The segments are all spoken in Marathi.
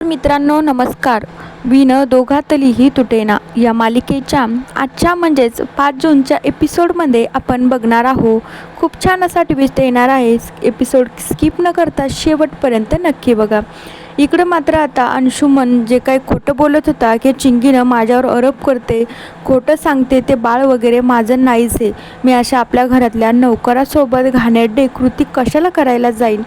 मित्रांनो नमस्कार. विण दोघातलीही तुटेना या मालिकेच्या आजच्या म्हणजेच 5 जूनच्या एपिसोडमध्ये आपण बघणार आहोत. खूप छान असा ट्विस्ट येणार आहे. एपिसोड स्किप न करता शेवटपर्यंत नक्की बघा. इकडं मात्र आता अंशुमन जे काही खोटं बोलत होता की चिंगीनं माझ्यावर आरोप करते, खोटं सांगते, ते बाळ वगैरे माझं नाहीच आहे, मी अशा आपल्या घरातल्या नौकरासोबत घाणेरडे कृती कशाला करायला जाईन.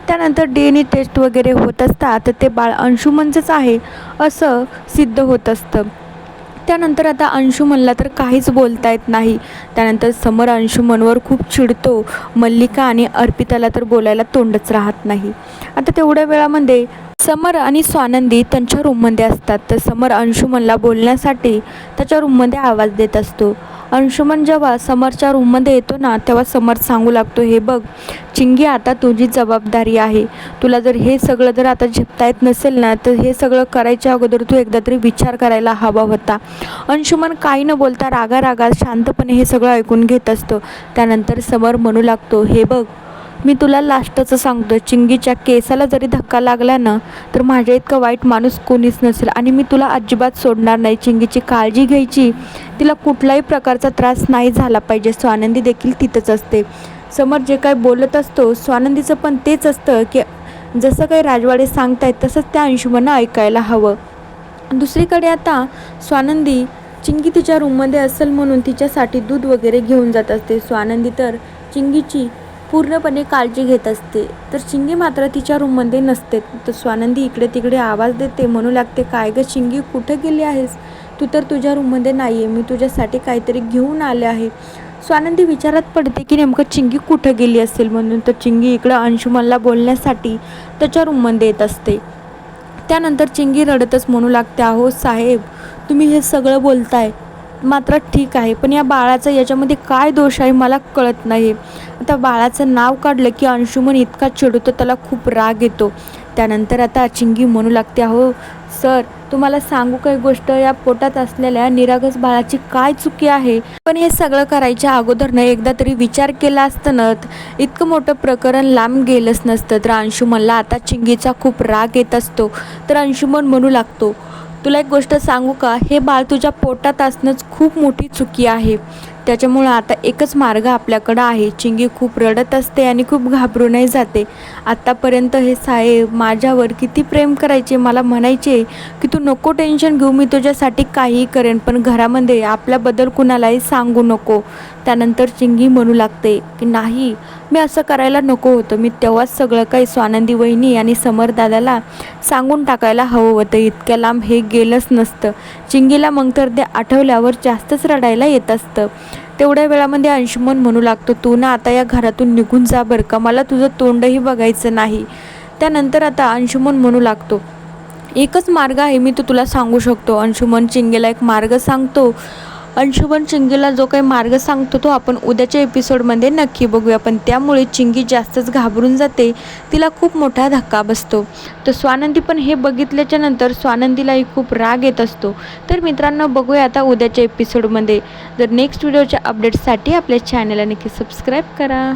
त्यानंतर DNA टेस्ट वगैरे होत असतात तर ते बाळ अंशुमनचंच आहे असं सिद्ध होत असतं. त्यानंतर आता अंशुमनला तर काहीच बोलता येत नाही. त्यानंतर समर अंशुमनवर खूप चिडतो. मल्लिका आणि अर्पिताला तर बोलायला तोंडच राहत नाही. आता तेवढ्या वेळामध्ये समर आणि स्वानंदी त्यांच्या रूममध्ये असतात. तर समर अंशुमनला बोलण्यासाठी त्याच्या रूममध्ये आवाज देत असतो. अंशुमन जेव्हा समरच्या रूममध्ये येतो ना तेव्हा समर सांगू लागतो, हे बघ चिंगी, आता तुझी जबाबदारी आहे. तुला जर हे सगळं जर आता झेपता येत नसेल ना तर हे सगळं करायच्या अगोदर तू एकदा तरी विचार करायला हवा होता. अंशुमन काही न बोलता रागारागात शांतपणे हे सगळं ऐकून घेत असतो. त्यानंतर समर म्हणू लागतो, हे बघ मी तुला लास्टचं सांगतो, चिंगीच्या केसाला जरी धक्का लागला ना तर माझ्या इतका वाईट माणूस कोणीच नसेल आणि मी तुला अजिबात सोडणार नाही. चिंगीची काळजी घ्यायची, तिला कुठलाही प्रकारचा त्रास नाही झाला पाहिजे. स्वानंदी देखील तिथंच असते. समर जे काय बोलत असतो स्वानंदीचं पण तेच असतं की जसं काही राजवाडे सांगतायत तसंच त्या अंशुमननं ऐकायला हवं. दुसरीकडे आता स्वानंदी चिंगी तिच्या रूममध्ये असेल म्हणून तिच्यासाठी दूध वगैरे घेऊन जात असते. स्वानंदी तर चिंगीची पूर्णपणे काळजी घेत असते. तर चिंगी मात्र तिच्या रूममध्ये नसते. तर स्वानंदी इकडे तिकडे आवाज देते, म्हणू लागते, काय गं चिंगी, कुठं गेली आहेस तू? तर तुझ्या रूममध्ये नाही आहे, मी तुझ्यासाठी काहीतरी घेऊन आले आहे. स्वानंदी विचारात पडते की नेमकं चिंगी कुठं गेली असेल म्हणून. तर चिंगी इकडं अंशुमनला बोलण्यासाठी त्याच्या रूममध्ये येत असते. त्यानंतर चिंगी रडतच म्हणू लागते, अहो साहेब, तुम्ही हे सगळं बोलताय मात्र ठीक आहे, पण या बाळाचा याच्यामध्ये काय दोष आहे मला कळत नाही. आता बाळाचं नाव काढलं की अंशुमन इतका चिडतो, त्याला खूप राग येतो. त्यानंतर आता चिंगी म्हणू लागते, अहो सर, तुम्हाला सांगू काही गोष्ट, या पोटात असलेल्या निरागस बाळाची काय चुकी आहे? पण हे सगळं करायच्या अगोदरनं एकदा तरी विचार केला असतं ना इतकं मोठं प्रकरण लांब गेलंच नसतं. तर अंशुमनला आता चिंगीचा खूप राग येत असतो. तर अंशुमन म्हणू लागतो, तुला एक गोष्ट सांगू का, हे बाळ तुझ्या पोटात असणंच खूप मोठी चुकी आहे. त्याच्यामुळं आता एकच मार्ग आपल्याकडं आहे. चिंगी खूप रडत असते आणि खूप घाबरूनही जाते. आत्तापर्यंत हे साहेब माझ्यावर किती प्रेम करायचे, मला म्हणायचे की तू नको टेन्शन घेऊ, मी तुझ्यासाठी काहीही करेन, पण घरामध्ये आपल्याबद्दल कुणालाही सांगू नको. त्यानंतर चिंगी म्हणू लागते की नाही, मी असं करायला नको होतं, मी तेव्हाच सगळं काही स्वानंदी वहिनी आणि समर दादाला सांगून टाकायला हवं होतं, इतक्या लांब हे गेलंच नसतं. चिंगीला मग तर ते आठवल्यावर जास्तच रडायला येत असतं. तेवढ्या वेळामध्ये अंशुमन म्हणू लागतो, तू ना आता या घरातून निघून जा बरं का, मला तुझं तोंडही बघायचं नाही. त्यानंतर आता अंशुमन म्हणू लागतो, एकच मार्ग आहे, मी तो तुला सांगू शकतो. अंशुमन चिंगीला एक मार्ग सांगतो. अंशुमन चिंगीला जो काही मार्ग सांगतो तो आपण उद्याच्या एपिसोडमध्ये नक्की बघूया. पण त्यामुळे चिंगी जास्तच घाबरून जाते, तिला खूप मोठा धक्का बसतो. तर स्वानंदी पण हे बघितल्याच्या नंतर स्वानंदीलाही खूप राग येत असतो. तर मित्रांनो, बघूया आता उद्याच्या एपिसोडमध्ये. जर नेक्स्ट व्हिडिओच्या अपडेट्ससाठी आपल्या चॅनलला नक्की सबस्क्राईब करा.